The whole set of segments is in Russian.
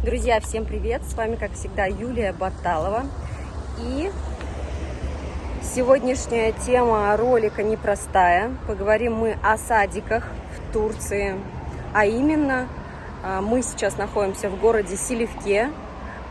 Друзья, всем привет! С вами, как всегда, Юлия Баталова. И сегодняшняя тема ролика непростая. Поговорим мы о садиках в Турции. А именно, мы сейчас находимся в городе Силивке.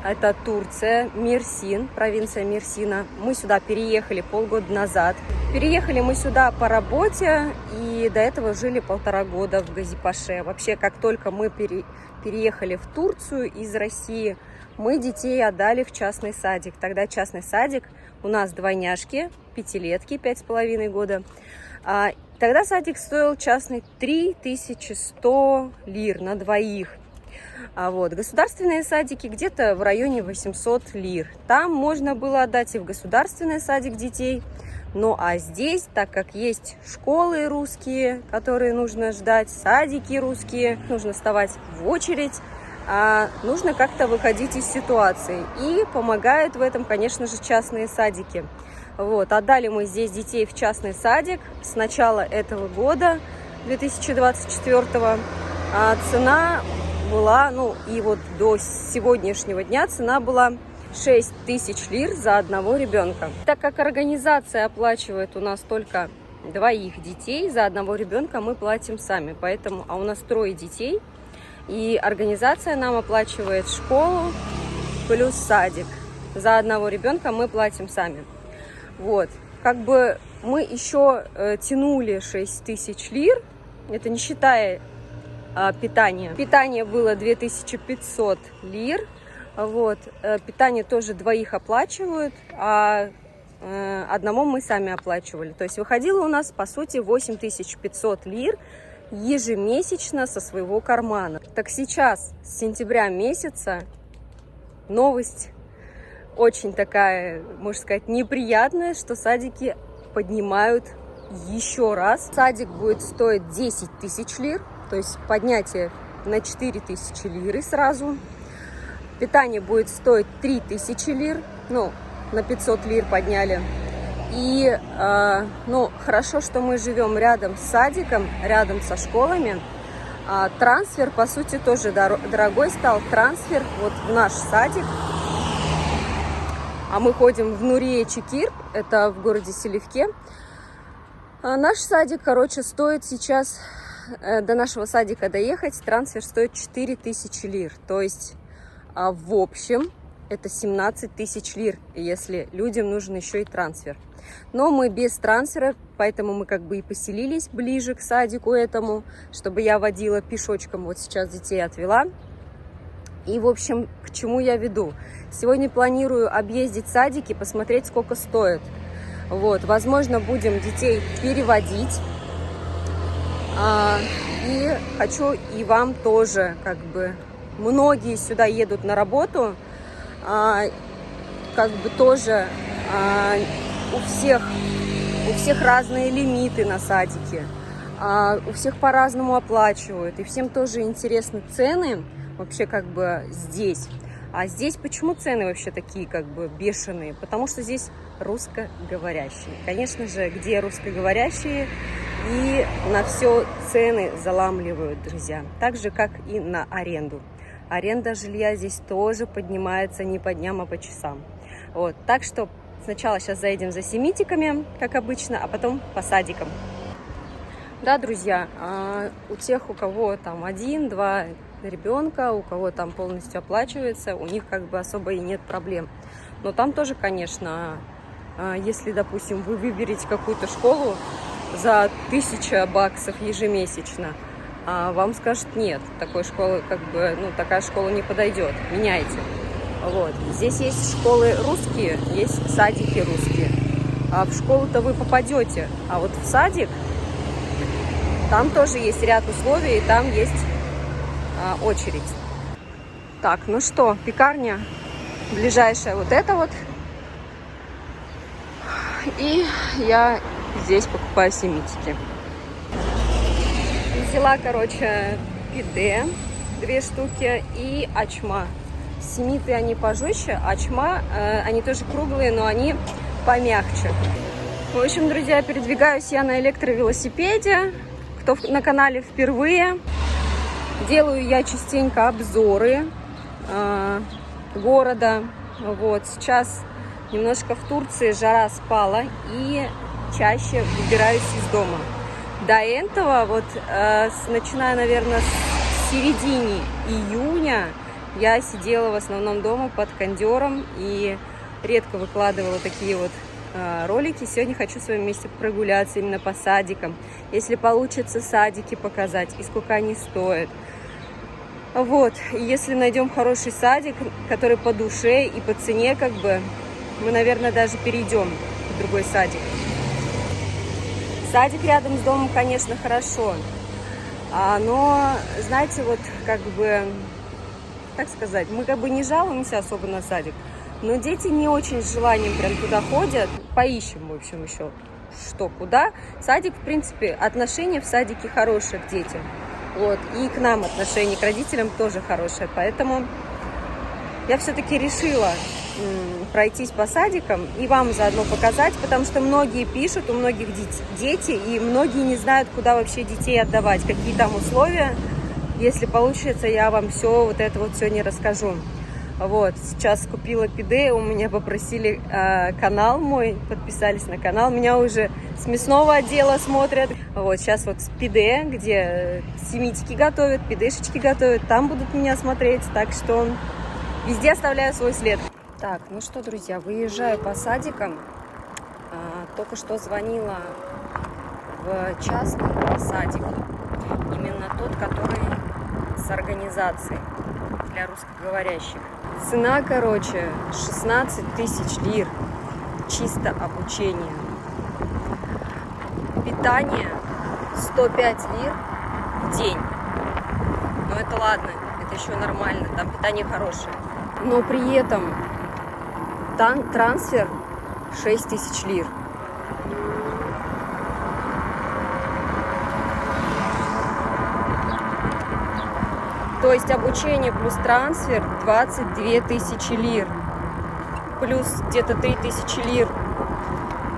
Это Турция, Мерсин, провинция Мерсина. Мы сюда переехали полгода назад. Переехали мы сюда по работе и до этого жили 1,5 года в Газипаше. Вообще, как только мы переехали в Турцию из России, мы детей отдали в частный садик. Тогда частный садик, у нас двойняшки, 5-летки, 5,5 года. Тогда садик стоил частный 3100 лир на двоих. Государственные садики где-то в районе 800 лир. Там можно было отдать и в государственный садик детей. Ну а здесь, так как есть школы русские, которые нужно ждать, садики русские, нужно вставать в очередь, нужно как-то выходить из ситуации. И помогают в этом, конечно же, частные садики. Отдали мы здесь детей в частный садик с начала этого года, 2024. Цена была, и до сегодняшнего дня цена была 6000 лир за одного ребенка. Так как организация оплачивает у нас только двоих детей, за одного ребенка мы платим сами. Поэтому, у нас 3 детей, и организация нам оплачивает школу плюс садик. За одного ребенка мы платим сами. Мы еще тянули 6000 лир, это не считая питание. Питание было 2500 лир. Питание тоже двоих оплачивают, а одному мы сами оплачивали. То есть выходило у нас, по сути, 8500 лир ежемесячно со своего кармана. Так сейчас, с сентября месяца, новость очень такая, можно сказать, неприятная, что садики поднимают еще раз. Садик будет стоить 10 тысяч лир. То есть поднятие на 4000 лиры сразу. Питание будет стоить 3000 лир. На 500 лир подняли. И, хорошо, что мы живем рядом с садиком, рядом со школами. Трансфер, по сути, тоже дорогой стал. Трансфер в наш садик. А мы ходим в Нурие-Чекир, это в городе Силивке. Наш садик, стоит сейчас... До нашего садика доехать, трансфер стоит 4000 лир. То есть, в общем, это 17 тысяч лир, если людям нужен еще и трансфер. Но мы без трансфера, поэтому мы и поселились ближе к садику этому, чтобы я водила пешочком. Сейчас детей отвела. И, в общем, к чему я веду? Сегодня планирую объездить садики, посмотреть, сколько стоит. Возможно, будем детей переводить. И хочу и вам тоже, многие сюда едут на работу, тоже у всех разные лимиты на садике, у всех по-разному оплачивают, и всем тоже интересны цены вообще здесь. А здесь почему цены вообще такие бешеные? Потому что здесь русскоговорящие. Конечно же, где русскоговорящие, и на все цены заламливают, друзья. Так же, как и на аренду. Аренда жилья здесь тоже поднимается не по дням, а по часам. Так что сначала сейчас заедем за семитиками, как обычно, а потом по садикам. Да, друзья, у тех, у кого 1-2 ребенка, у кого полностью оплачивается, у них особо и нет проблем. Но там тоже, конечно, если, допустим, вы выберете какую-то школу за 1000 баксов ежемесячно, вам скажут: нет, такой школы, такая школа не подойдет, меняйте. Здесь есть школы русские, есть садики русские. А в школу-то вы попадете, а в садик там тоже есть ряд условий, и там есть очередь. Так, пекарня ближайшая эта. И я здесь покупаю семитики. Взяла, пиде 2 штуки и ачма. Семиты они пожестче, ачма они тоже круглые, но они помягче. В общем, друзья, передвигаюсь я на электровелосипеде. Кто на канале впервые, делаю я частенько обзоры города. Вот, сейчас немножко в Турции жара спала и чаще выбираюсь из дома. До этого, вот, начиная, наверное, с середины июня, я сидела в основном дома под кондером и редко выкладывала такие вот ролики. Сегодня хочу с вами вместе прогуляться именно по садикам. Если получится садики показать и сколько они стоят. Вот, и если найдем хороший садик, который по душе и по цене, как бы, мы, наверное, даже перейдем в другой садик. Садик рядом с домом, конечно, хорошо. Но, знаете, вот, как бы, как сказать, мы как бы не жалуемся особо на садик, но дети не очень с желанием прям туда ходят. Поищем, в общем, еще что, куда. Садик, в принципе, отношения в садике хорошие к детям. Вот, и к нам отношение, к родителям тоже хорошее. Поэтому я все-таки решила пройтись по садикам и вам заодно показать, потому что многие пишут, у многих дети, и многие не знают, куда вообще детей отдавать, какие там условия. Если получится, я вам все вот это вот сегодня расскажу. Вот, сейчас купила пиде, у меня попросили канал мой, подписались на канал, меня уже с мясного отдела смотрят. Вот, сейчас вот с пиде, где семитики готовят, пидешечки готовят, там будут меня смотреть, так что везде оставляю свой след. Так, ну что, друзья, выезжаю по садикам, только что звонила в частный садик, именно тот, который с организацией для русскоговорящих. Цена, короче, 16 тысяч лир, чисто обучение. Питание 105 лир в день. Но это ладно, это еще нормально, там питание хорошее. Но при этом трансфер 6 тысяч лир. То есть обучение плюс трансфер 22 тысячи лир. Плюс где-то 3 тысячи лир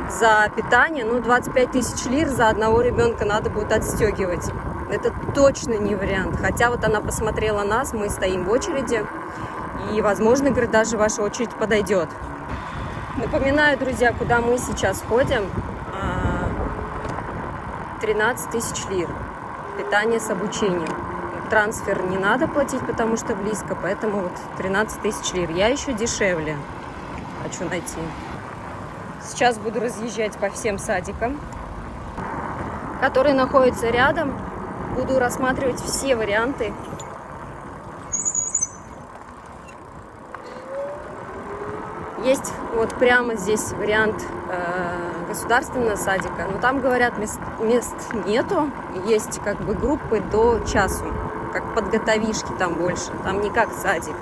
за питание. Ну, 25 тысяч лир за одного ребенка надо будет отстегивать. Это точно не вариант. Хотя вот она посмотрела нас, мы стоим в очереди. И, возможно, говорит, даже ваша очередь подойдет. Напоминаю, друзья, куда мы сейчас ходим. 13 тысяч лир. Питание с обучением. Трансфер не надо платить, потому что близко, поэтому вот 13 тысяч лир. Я еще дешевле хочу найти. Сейчас буду разъезжать по всем садикам, которые находятся рядом. Буду рассматривать все варианты. Есть вот прямо здесь вариант государственного садика, но там, говорят, мест нету. Есть как бы группы до часу. Как подготовишки там больше. Там не как садик.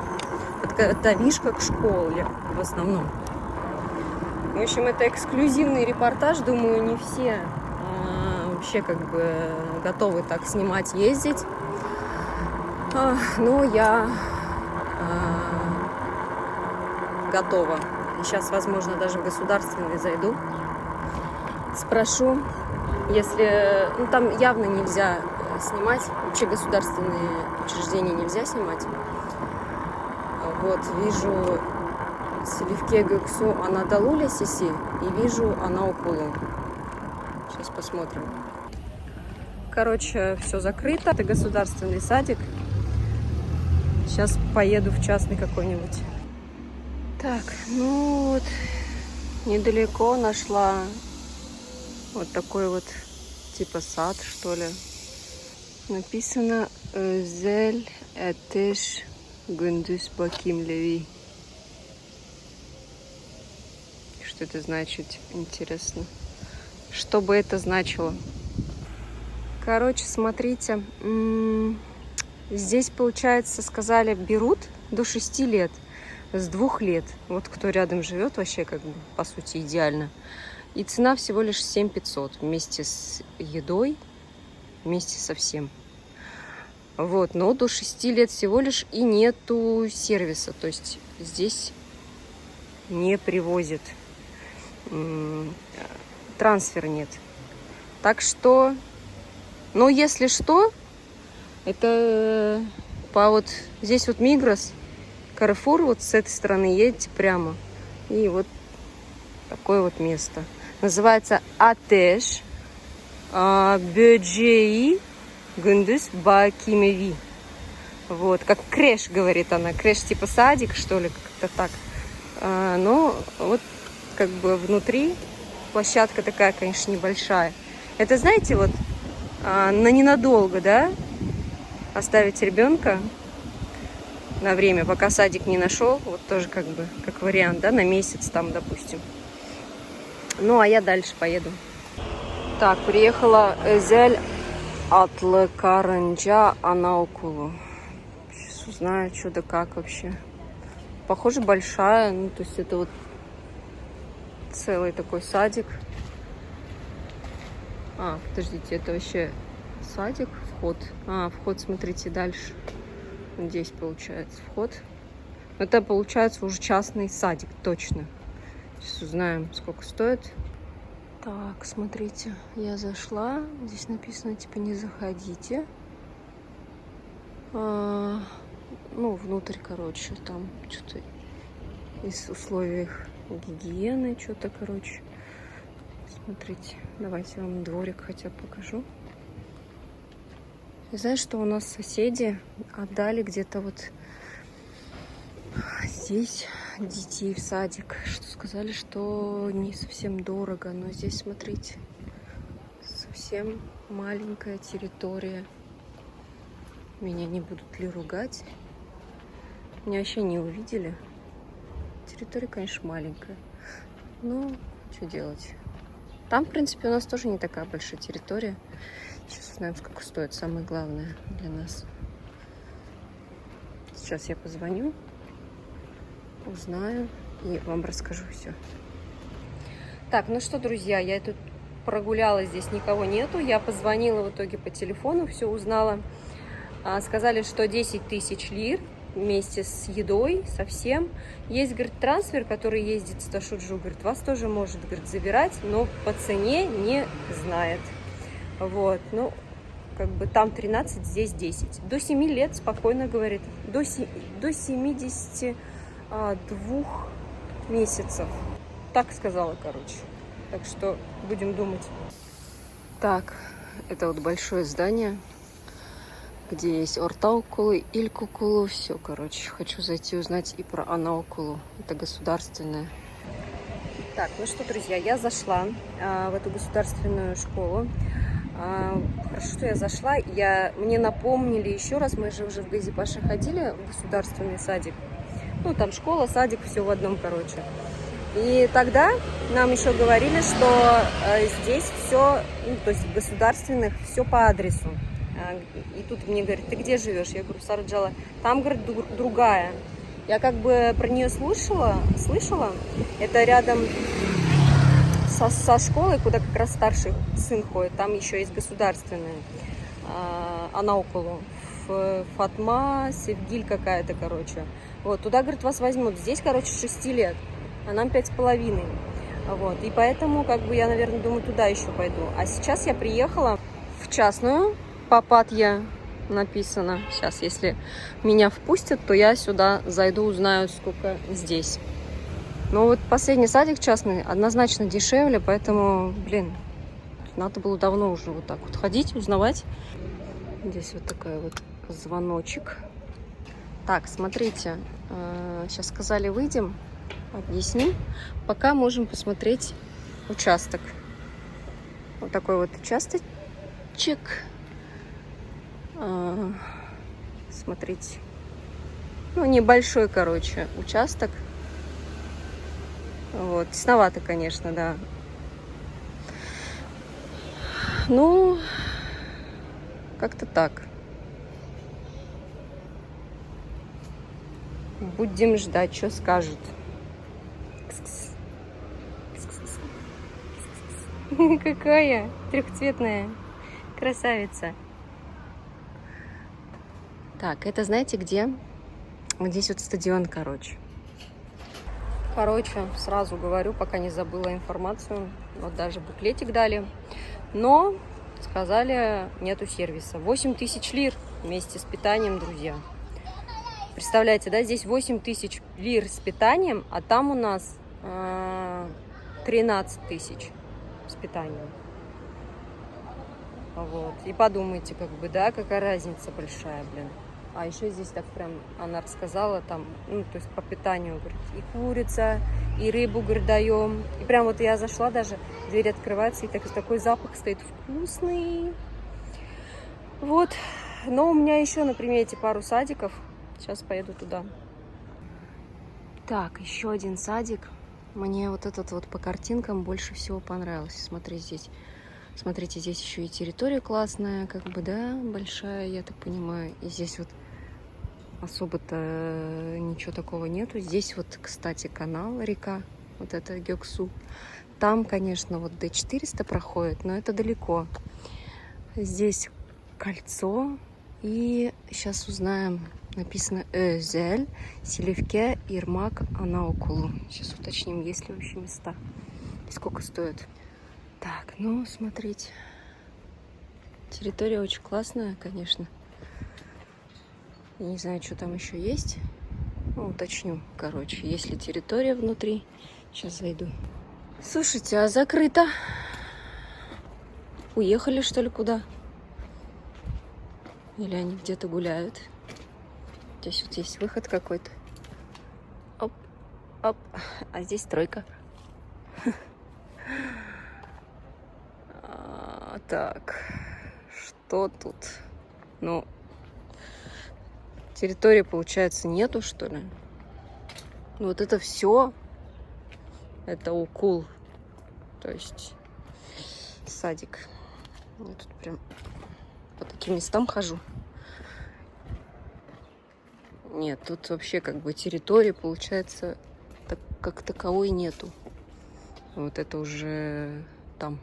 Подготовишка к школе в основном. В общем, это эксклюзивный репортаж. Думаю, не все вообще как бы готовы так снимать, ездить. Но я готова. Сейчас, возможно, даже в государственный зайду. Спрошу, если... Ну, там явно нельзя снимать. Вообще государственные учреждения нельзя снимать. Вот, вижу Силивке Гюксу Анадолу Сиси и вижу Анаукулу. Сейчас посмотрим. Короче, все закрыто. Это государственный садик. Сейчас поеду в частный какой-нибудь. Так, ну вот, недалеко нашла вот такой вот типа сад, что ли. Написано «Özel Ateş Gündüz Bakım Levi». Что это значит? Интересно. Что бы это значило? Короче, смотрите. Здесь, получается, сказали, берут до 6 лет. С 2 лет. Вот кто рядом живет, вообще, как бы, по сути, идеально. И цена всего лишь 7500 вместе с едой, вместе со всем. Вот, но до 6 лет всего лишь и нету сервиса. То есть здесь не привозят. Трансфера нет. Так что, ну, если что, это по вот здесь вот Мигрос, Каррефур, вот с этой стороны едете прямо. И вот такое вот место. Называется Атеш Бюджеи Гундус Бакимеви. Вот, как креш, говорит она. Креш типа садик, что ли, как-то так. Но вот как бы внутри площадка такая, конечно, небольшая. Это, знаете, вот на ненадолго, да, оставить ребенка на время, пока садик не нашел. Вот тоже как бы как вариант, да, на месяц там, допустим. Ну, а я дальше поеду. Так, приехала Эзель Атлы Каранджа Анаукулу. Сейчас узнаю, что да как вообще. Похоже, большая. Ну, то есть это вот целый такой садик. Подождите, это вообще садик, вход. Вход, смотрите, дальше. Здесь получается вход. Это получается уже частный садик, точно. Сейчас узнаем, сколько стоит. Так, смотрите, я зашла. Здесь написано, типа, не заходите. Ну, внутрь, короче, там что-то из условий гигиены, что-то, короче. Смотрите, давайте я вам дворик хотя бы покажу. И знаешь, что у нас соседи отдали где-то вот здесь детей в садик, что сказали, что не совсем дорого, но здесь, смотрите, совсем маленькая территория. Меня не будут ли ругать? Меня вообще не увидели. Территория, конечно, маленькая, но что делать? Там, в принципе, у нас тоже не такая большая территория. Сейчас узнаем, сколько стоит, самое главное для нас. Сейчас я позвоню, узнаю и вам расскажу все. Так, ну что, друзья, я тут прогулялась, здесь никого нету. Я позвонила в итоге по телефону, все узнала. Сказали, что 10 тысяч лир вместе с едой, совсем. Есть, говорит, трансфер, который ездит с Ташуджу, говорит, вас тоже может, говорит, забирать, но по цене не знает. Вот, ну, как бы там 13, здесь 10. До 7 лет спокойно, говорит, до 72 месяцев. Так сказала, короче. Так что будем думать. Так, это вот большое здание, где есть Ортаукулу, Илькукулу, все, короче. Хочу зайти узнать и про Анаукулу. Это государственное. Так, ну что, друзья, я зашла в эту государственную школу. Хорошо, что я зашла. Мне напомнили еще раз, мы же уже в Газипаше ходили в государственный садик. Ну, там школа, садик, все в одном, короче. И тогда нам еще говорили, что здесь все, ну, то есть в государственных, все по адресу. И тут мне говорят, ты где живешь? Я говорю, Сараджала. Там, говорит, другая. Я как бы про нее слышала. Это рядом со школой, куда как раз старший сын ходит. Там еще есть государственная. Анаукулу. Фатма, Севгиль какая-то, короче. Вот, туда, говорит, вас возьмут. Здесь, короче, 6 лет. А нам 5,5. Вот. И поэтому, как бы, я, наверное, думаю, туда еще пойду. А сейчас я приехала в частную. Папатья написано. Сейчас, если меня впустят, то я сюда зайду, узнаю, сколько здесь. Но вот последний садик частный однозначно дешевле, поэтому, блин, надо было давно уже вот так вот ходить, узнавать. Здесь вот такой вот звоночек. Так, смотрите, сейчас сказали, выйдем, объясним. Пока можем посмотреть участок. Вот такой вот участочек. Смотрите. Ну, небольшой, короче, участок. Вот, тесновато, конечно, да. Ну, как-то так. Будем ждать, что скажут. Какая трехцветная красавица. Так, это знаете где? Вот здесь вот стадион, короче. Короче, сразу говорю, пока не забыла информацию. Вот даже буклетик дали. Но сказали, нету сервиса. 8 тысяч лир вместе с питанием, друзья. Представляете, да, здесь 8 тысяч лир с питанием, а там у нас 13 тысяч с питанием. Вот. И подумайте, как бы, да, какая разница большая, блин. А еще здесь так прям, она рассказала там, ну, то есть по питанию, говорит, и курица, и рыбу, говорит, даем. И прям вот я зашла даже, дверь открывается, и такой запах стоит вкусный. Вот. Но у меня еще на примете пару садиков. Сейчас поеду туда. Так, еще один садик. Мне вот этот вот по картинкам больше всего понравился. Смотрите, здесь еще и территория классная, как бы, да, большая, я так понимаю. И здесь вот особо-то ничего такого нету. Здесь вот, кстати, канал, река, вот это Гёксу. Там, конечно, вот Д400 проходит, но это далеко. Здесь кольцо. И сейчас узнаем, написано Özел, Селевке, Ирмак, Анаокулу. Сейчас уточним, есть ли вообще места и сколько стоит. Так, ну, смотрите. Территория очень классная, конечно. Я не знаю, что там еще есть. Ну, уточню, короче. Есть ли территория внутри? Сейчас зайду. Слушайте, а закрыто? Уехали, что ли, куда? Или они где-то гуляют? Здесь вот есть выход какой-то. Оп, оп. А здесь тройка. Так, что тут? Ну, территории, получается, нету, что ли? Ну, вот это все, это укул, то есть садик. Я тут прям по таким местам хожу. Нет, тут вообще как бы территории, получается, так, как таковой нету. Вот это уже там.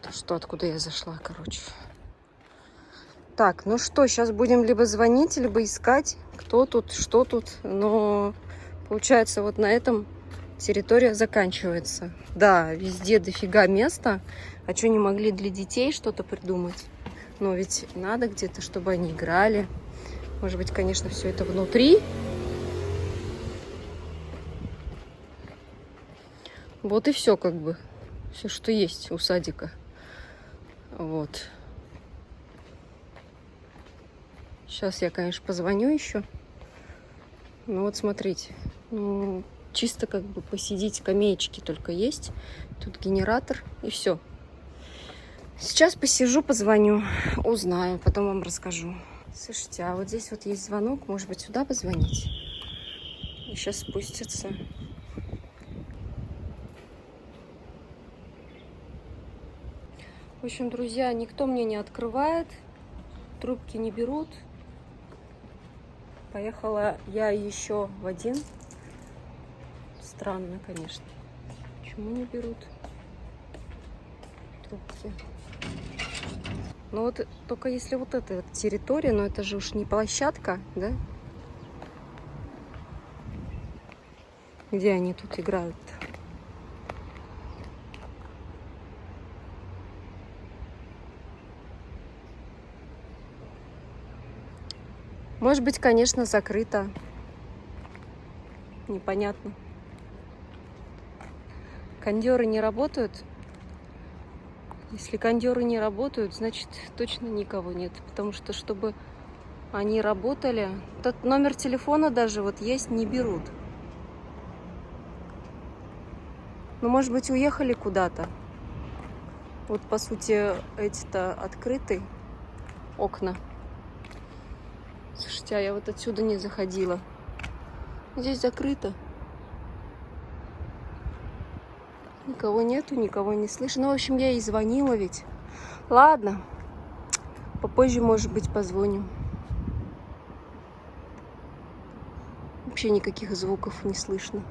Что, откуда я зашла, короче. Так, ну что, сейчас будем либо звонить, либо искать, кто тут, что тут. Но получается, вот на этом территория заканчивается. Да, везде дофига места. А что, не могли для детей что-то придумать? Но ведь надо где-то, чтобы они играли. Может быть, конечно, все это внутри. Вот и все, как бы. Все, что есть у садика. Вот. Сейчас я, конечно, позвоню еще. Ну вот смотрите. Ну, чисто как бы посидеть, скамеечки только есть. Тут генератор и все. Сейчас посижу, позвоню, узнаю, потом вам расскажу. Слушайте, а вот здесь вот есть звонок. Может быть, сюда позвонить? И сейчас спустятся. В общем, друзья, никто мне не открывает, трубки не берут. Поехала я еще в один. Странно, конечно. Почему не берут трубки? Ну вот только если вот эта территория, но это же уж не площадка, да? Где они тут играют-то? Может быть, конечно, закрыто. Непонятно. Кондеры не работают. Если кондеры не работают, значит, точно никого нет. Потому что, чтобы они работали... Тот номер телефона даже вот есть, не берут. Ну, может быть, уехали куда-то. Вот, по сути, эти-то открыты окна. Слушайте, а я вот отсюда не заходила. Здесь закрыто. Никого нету, никого не слышно. Ну, в общем, я и звонила ведь. Ладно. Попозже, может быть, позвоню. Вообще никаких звуков не слышно.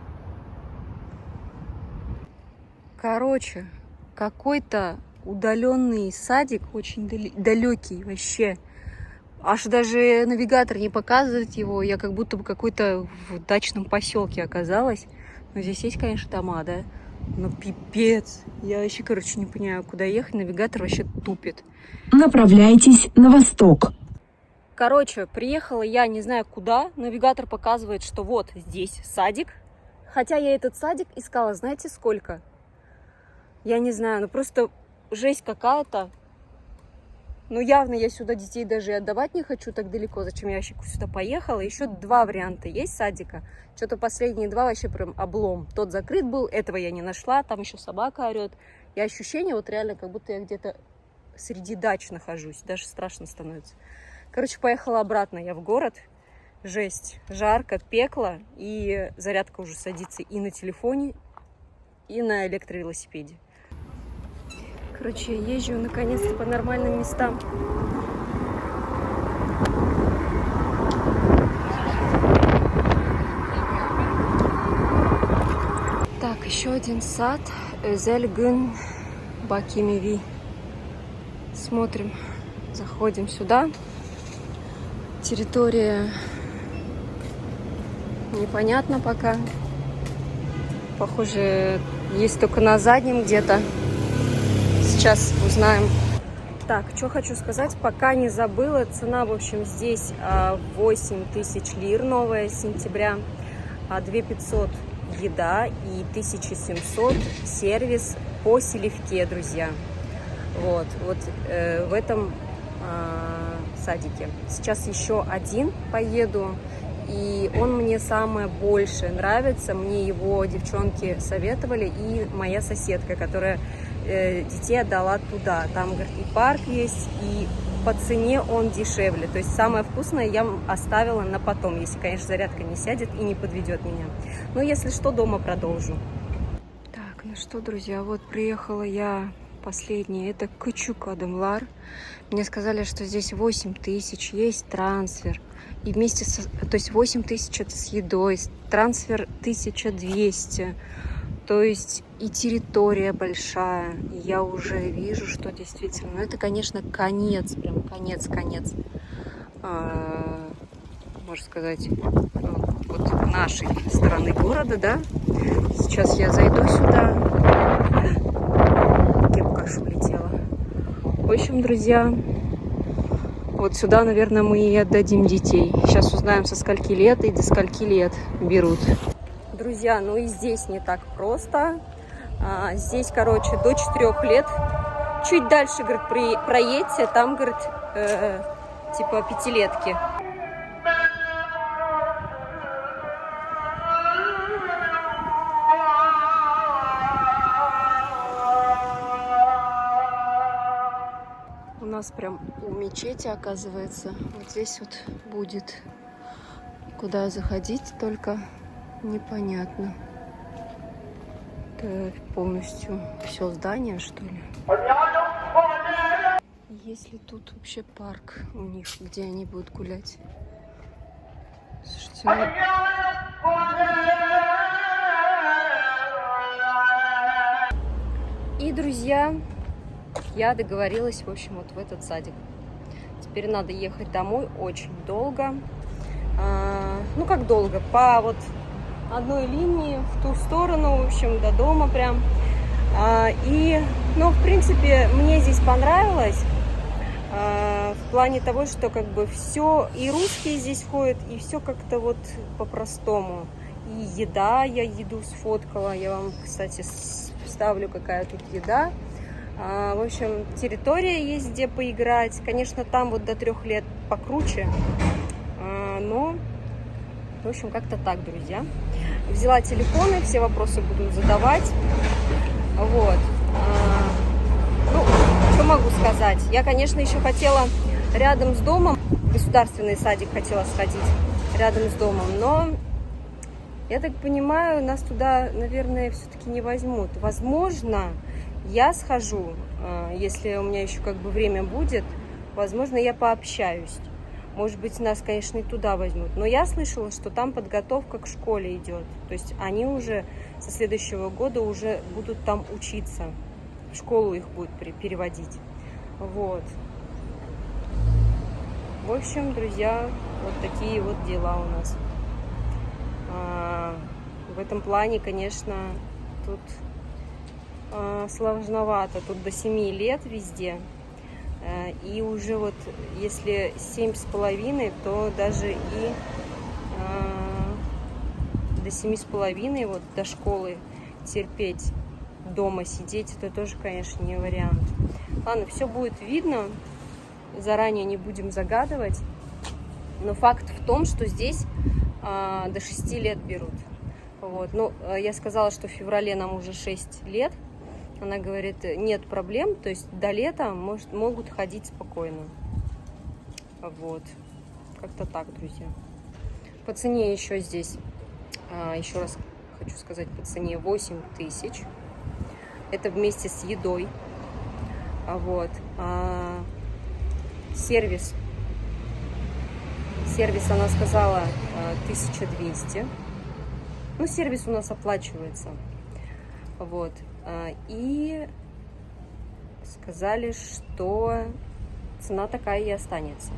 Короче, какой-то удаленный садик, очень далекий вообще. Аж даже навигатор не показывает его. Я как будто бы какой-то в дачном поселке оказалась. Но здесь есть, конечно, дома, да? Ну, пипец. Я вообще, короче, не понимаю, куда ехать. Навигатор вообще тупит. Направляйтесь на восток. Короче, приехала я не знаю куда. Навигатор показывает, что вот здесь садик. Хотя я этот садик искала, знаете, сколько? Я не знаю, ну просто жесть какая-то. Ну, явно я сюда детей даже и отдавать не хочу так далеко. Зачем я вообще сюда поехала? Еще два варианта есть садика. Что-то последние два вообще прям облом. Тот закрыт был, этого я не нашла. Там еще собака орет. И ощущение вот реально, как будто я где-то среди дач нахожусь. Даже страшно становится. Короче, поехала обратно я в город. Жесть. Жарко, пекло. И зарядка уже садится и на телефоне, и на электровелосипеде. Короче, я езжу наконец-то по нормальным местам. Так, еще один сад. Özgün Bakimivi. Смотрим, заходим сюда. Территория непонятна пока. Похоже, есть только на заднем где-то. Сейчас узнаем. Так, что хочу сказать, пока не забыла. Цена, в общем, здесь 8000 лир, новая, с сентября. 2500 еда и 1700 сервис по Селивке, друзья. Вот в этом садике. Сейчас еще один поеду. И он мне самое больше нравится. Мне его девчонки советовали. И моя соседка, которая детей отдала туда. Там, говорит, и парк есть, и по цене он дешевле. То есть самое вкусное я оставила на потом, если, конечно, зарядка не сядет и не подведет меня. Но если что, дома продолжу. Так, ну что, друзья, вот приехала я последняя. Это Küçükadımlar. Мне сказали, что здесь 8000, есть трансфер. И вместе с... То есть 8000 это с едой, трансфер 1200. То есть и территория большая. И я уже вижу, что действительно... Ну, это, конечно, конец, прям конец. Можно сказать, вот нашей стороны города, да. Сейчас я зайду сюда. Кепка аж улетела. В общем, друзья, вот сюда, наверное, мы и отдадим детей. Сейчас узнаем, со скольки лет и до скольки лет берут. Друзья, ну и здесь не так просто. Здесь, короче, до 4 лет. Чуть дальше, говорит, проедьте, там, говорит, типа пятилетки. У нас прям у мечети, оказывается, вот здесь вот будет. Куда заходить, только непонятно. Это полностью все здание, что ли? Есть ли тут вообще парк у них, где они будут гулять? Слушайте, И, друзья, я договорилась, в общем, вот в этот садик. Теперь надо ехать домой очень долго. Ну, как долго? По вот одной линии в ту сторону, в общем, до дома прям. Ну, в принципе, мне здесь понравилось. В плане того, что как бы все, и русские здесь ходят, и все как-то вот по-простому. И еда, я еду сфоткала, я вам, кстати, вставлю, какая тут еда. В общем, территория есть, где поиграть. Конечно, там вот до 3 лет покруче. Но, в общем, как-то так, друзья. Взяла телефоны, все вопросы буду задавать. Вот. Ну, что могу сказать? Я, конечно, еще хотела рядом с домом, в государственный садик хотела сходить рядом с домом, но, я так понимаю, нас туда, наверное, все-таки не возьмут. Возможно, я схожу, если у меня еще как бы время будет, возможно, я пообщаюсь. Может быть, нас, конечно, и туда возьмут. Но я слышала, что там подготовка к школе идет. То есть они уже со следующего года уже будут там учиться. В школу их будут переводить. Вот. В общем, друзья, вот такие вот дела у нас. В этом плане, конечно, тут сложновато. Тут до 7 лет везде. И уже вот если 7,5, то даже и до 7,5 вот до школы терпеть, дома сидеть, это тоже, конечно, не вариант. Ладно, все будет видно. Заранее не будем загадывать. Но факт в том, что здесь до 6 лет берут. Вот. Ну, я сказала, что в феврале нам уже 6 лет. Она говорит, нет проблем, то есть до лета могут ходить спокойно. Вот. Как-то так, друзья. По цене еще здесь, еще раз хочу сказать, по цене 8 тысяч. Это вместе с едой. Вот. Сервис, она сказала, 1200. Ну, сервис у нас оплачивается. Вот. И сказали, что цена такая и останется.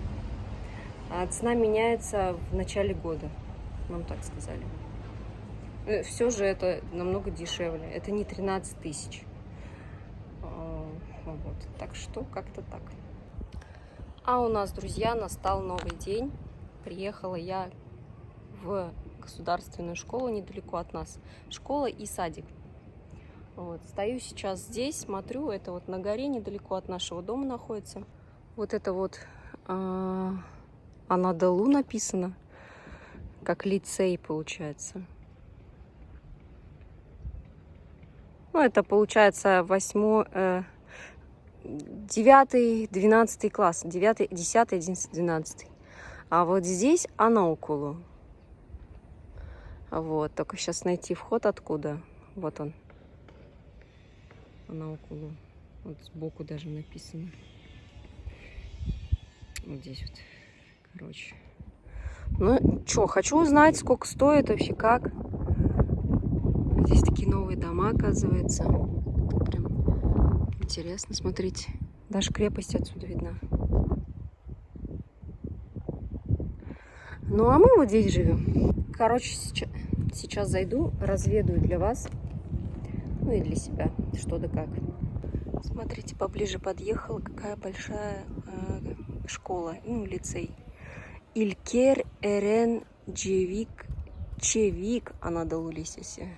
Цена меняется в начале года. Нам так сказали. Все же это намного дешевле. Это не 13 тысяч. Вот. Так что как-то так. А у нас, друзья, настал новый день. Приехала я в государственную школу недалеко от нас. Школа и садик. Вот. Стою сейчас здесь, смотрю, это вот на горе недалеко от нашего дома находится. Вот это вот Анадолу написано, как лицей получается. Ну, это получается 9, 12 класс, 9, 10, 11, 12. А вот здесь Анаукулу. Вот, только сейчас найти вход откуда. Вот он. Анаукулу. Вот сбоку даже написано. Вот здесь вот. Короче. Ну, что, хочу узнать, сколько стоит вообще, как. Здесь такие новые дома, оказывается. Прям интересно, смотрите. Даже крепость отсюда видна. Ну, а мы вот здесь живем. Короче, сейчас зайду, разведаю для вас. Ну и для себя, что да как. Смотрите, поближе подъехала, какая большая школа, ну, лицей. Илькер Эрен Чевик Анадолу Лисиси.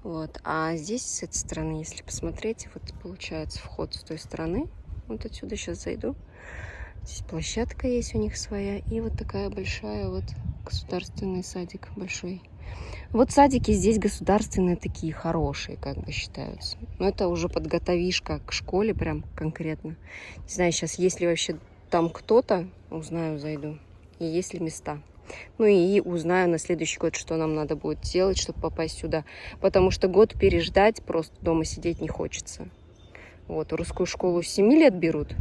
Вот. А здесь, с этой стороны, если посмотреть, вот получается вход с той стороны. Вот отсюда сейчас зайду. Здесь площадка есть у них своя. И вот такая большая вот государственный садик большой. Вот садики здесь государственные такие хорошие, как бы считаются. Но это уже подготовишка к школе прям конкретно. Не знаю, сейчас есть ли вообще там кто-то, узнаю, зайду. И есть ли места. Ну и узнаю на следующий год, что нам надо будет делать, чтобы попасть сюда. Потому что год переждать, просто дома сидеть не хочется. Вот, русскую школу с 7 лет берут.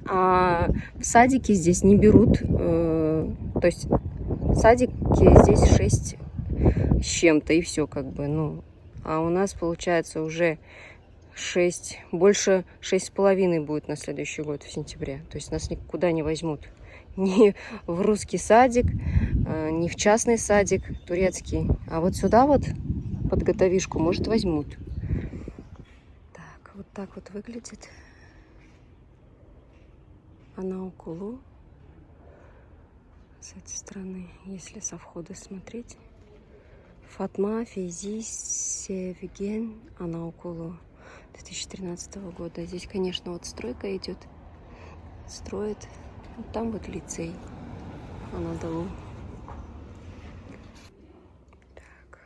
А в садике здесь не берут. То есть в садике здесь 6 с чем-то, и все как бы. Ну, а у нас получается уже 6, больше 6,5 будет на следующий год в сентябре. То есть нас никуда не возьмут. Ни в русский садик, ни в частный садик турецкий. А вот сюда вот подготовишку, может, возьмут. Так вот выглядит Анаукулу с этой стороны, если со входа смотреть. Фатма Фейзи Севген Анаукулу 2013 года. Здесь, конечно, вот стройка идет. Строят. Вот там вот лицей Анадолу. Так.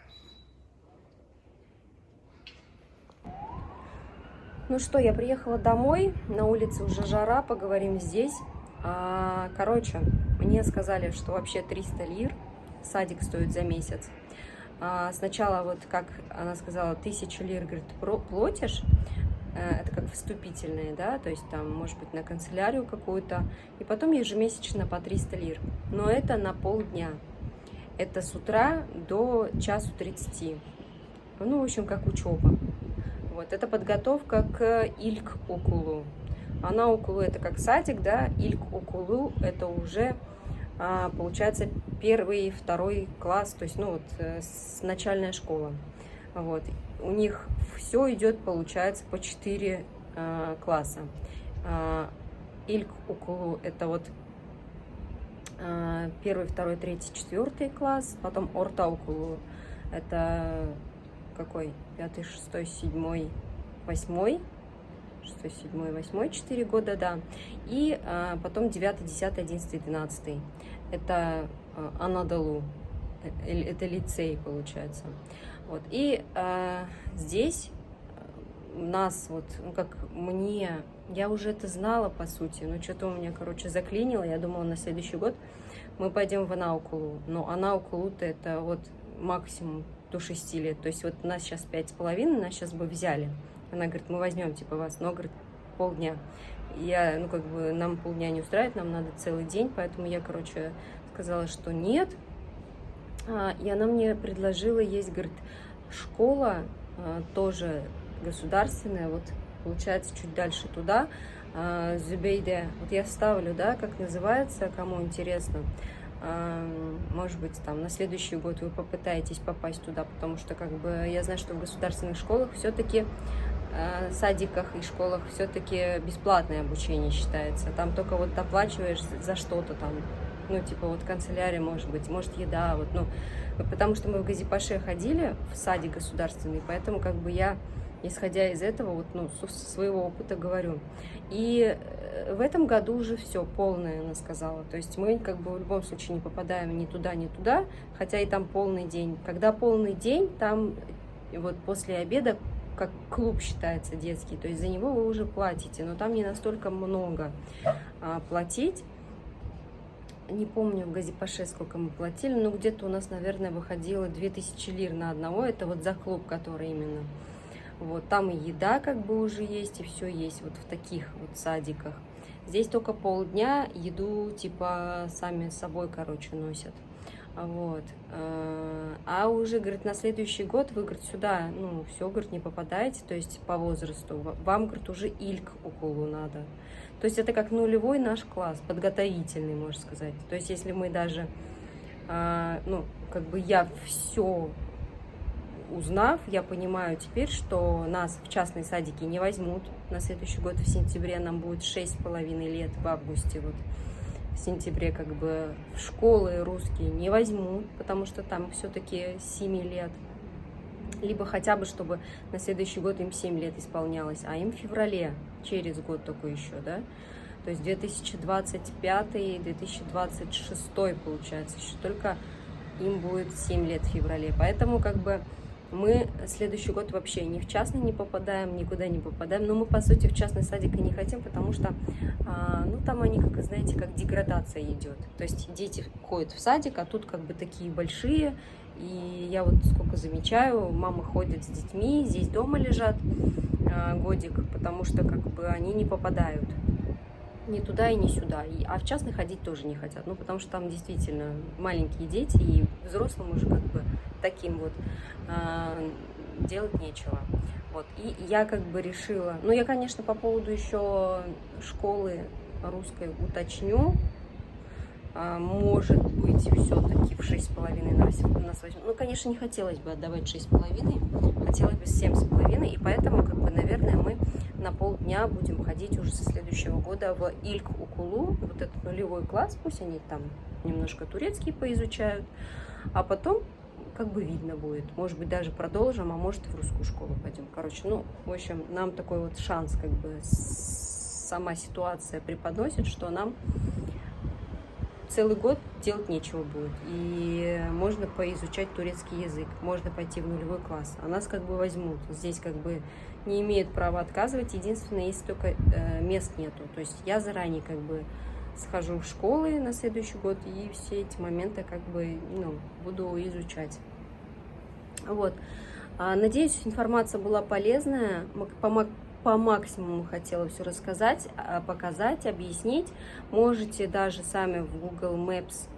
Ну что, я приехала домой. На улице уже жара, поговорим здесь. Короче, мне сказали, что вообще 300 лир садик стоит за месяц. Сначала, вот как она сказала, 1000 лир, говорит, платишь. Это как вступительные, да, то есть там, может быть, на канцелярию какую-то, и потом ежемесячно по 300 лир. Но это на полдня. Это с утра до 1:30. Ну, в общем, как учеба. Вот, это подготовка к Илк-Окулу. Анаукулу это как садик, да, Илк-Окулу это уже, получается, 1 и 2 класс, то есть, ну, вот, начальная школа. Вот. У них все идет, получается, по 4 класса. Ильк Укулу — это вот 1, 2, 3, 4 класс, потом Орта Укулу — это какой? 5, 6, 7, 8, 6, 7, 8, 4 года, да. И потом 9, 10, 11, 12. Это Анадолу, это лицей, получается. Вот. И здесь нас, вот, ну, как мне, я уже это знала, по сути, но что-то у меня, короче, заклинило. Я думала, на следующий год мы пойдем в Анаукулу. Но Анаукулу-то это вот максимум до 6 лет. То есть вот нас сейчас 5,5, нас сейчас бы взяли. Она говорит, мы возьмем, типа, вас, но, говорит, полдня. Я, ну, как бы, нам полдня не устраивает, нам надо целый день, поэтому я, короче, сказала, что нет. И она мне предложила, есть, говорит, школа тоже государственная, вот, получается, чуть дальше туда, Зюбейде. Вот я вставлю, да, как называется, кому интересно. Может быть, там на следующий год вы попытаетесь попасть туда, потому что, как бы, я знаю, что в государственных школах все-таки, садиках и школах все-таки бесплатное обучение считается. Там только вот оплачиваешь за что-то там, ну, типа, вот канцелярия, может быть, может, еда, вот, ну, потому что мы в Газипаше ходили в садик государственный, поэтому, как бы, я, исходя из этого, вот, ну, со своего опыта говорю. И в этом году уже все полное, она сказала. То есть мы, как бы, в любом случае не попадаем ни туда, ни туда, хотя и там полный день. Когда полный день, там вот после обеда как клуб считается детский, то есть за него вы уже платите, но там не настолько много платить. Не помню в Газипаше сколько мы платили, но где-то у нас, наверное, выходило 2000 лир на одного, это вот за клуб, который именно. Вот, там и еда как бы уже есть, и все есть вот в таких вот садиках. Здесь только полдня, еду типа сами с собой, короче, носят. Вот. А уже, говорит, на следующий год вы, говорит, сюда, ну, все, говорит, не попадаете, то есть по возрасту. Вам, говорит, уже Ильк Укулу надо. То есть это как нулевой наш класс, подготовительный, можно сказать. То есть если мы даже, ну, как бы я все узнав, я понимаю теперь, что нас в частные садики не возьмут. На следующий год в сентябре нам будет 6,5 лет, в августе вот. В сентябре, как бы, в школы русские не возьмут, потому что там все-таки 7 лет. Либо хотя бы, чтобы на следующий год им 7 лет исполнялось, а им в феврале, через год только еще, да. То есть 2025-2026, получается, еще только им будет 7 лет в феврале. Поэтому, как бы, мы следующий год вообще ни в частный не попадаем, никуда не попадаем. Но мы, по сути, в частный садик и не хотим, потому что, ну, там они, как, знаете, как деградация идет. То есть дети ходят в садик, а тут, как бы, такие большие. И я вот сколько замечаю, мамы ходят с детьми, здесь дома лежат годик, потому что, как бы, они не попадают ни туда и ни сюда. А в частный ходить тоже не хотят. Ну, потому что там действительно маленькие дети, и взрослым уже, как бы, таким вот делать нечего. Вот. И я, как бы, решила... Ну, я, конечно, по поводу еще школы русской уточню. Может быть, все-таки в 6,5 нас возьмут. Ну, конечно, не хотелось бы отдавать 6,5, хотелось бы 7,5, и поэтому, как бы, наверное, мы на полдня будем ходить уже со следующего года в Ильк Укулу, вот этот нулевой класс, пусть они там немножко турецкий поизучают, а потом, как бы, видно будет. Может быть, даже продолжим, а может, в русскую школу пойдем. Короче, ну, в общем, нам такой вот шанс, как бы, сама ситуация преподносит, что нам целый год делать нечего будет. И можно поизучать турецкий язык, можно пойти в нулевой класс. А нас, как бы, возьмут. Здесь, как бы, не имеют права отказывать. Единственное, если только мест нету. То есть я заранее, как бы, схожу в школы на следующий год и все эти моменты, как бы, ну, буду изучать. Вот. Надеюсь, информация была полезная. По максимуму хотела все рассказать, показать, объяснить. Можете даже сами в Google Maps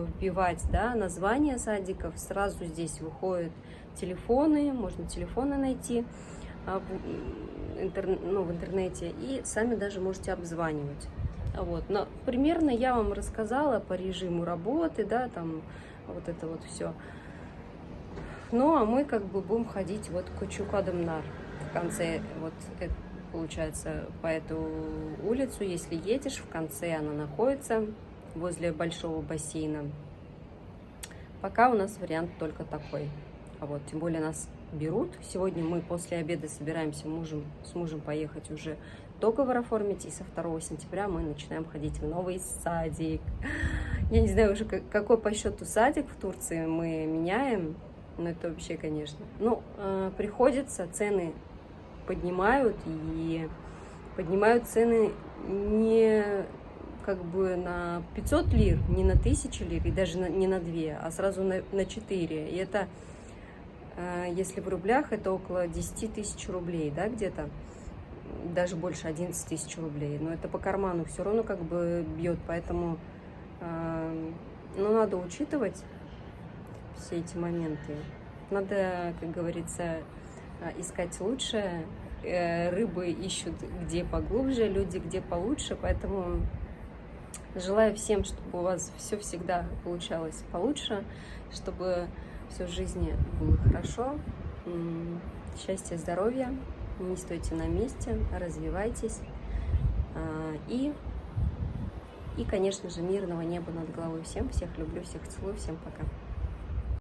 вбивать, да, названия садиков. Сразу здесь выходят телефоны, можно телефоны найти в интернете, и сами даже можете обзванивать. Вот. Но примерно я вам рассказала по режиму работы, да, там вот это вот все. Ну, а мы как бы будем ходить вот к Чукадамнар в конце, вот это получается, по эту улицу, если едешь, в конце она находится, возле большого бассейна. Пока у нас вариант только такой. А вот, тем более нас берут. Сегодня мы после обеда собираемся с мужем поехать уже договор оформить, и со 2 сентября мы начинаем ходить в новый садик. Я не знаю уже, какой по счету садик в Турции мы меняем, но это вообще, конечно. Ну, приходится, цены поднимают, и поднимают цены не как бы на 500 лир, не на 1000 лир, и даже не на 2, а сразу на 4. И это, если в рублях, это около 10 тысяч рублей, да, где-то, даже больше 11 тысяч рублей. Но это по карману все равно как бы бьет, поэтому, ну, надо учитывать все эти моменты. Надо, как говорится, искать лучшее. Рыбы ищут где поглубже, люди где получше, поэтому желаю всем, чтобы у вас все всегда получалось получше, чтобы все в жизни было хорошо, счастья, здоровья, не стойте на месте, развивайтесь, и, конечно же, мирного неба над головой всем, всех люблю, всех целую, всем пока.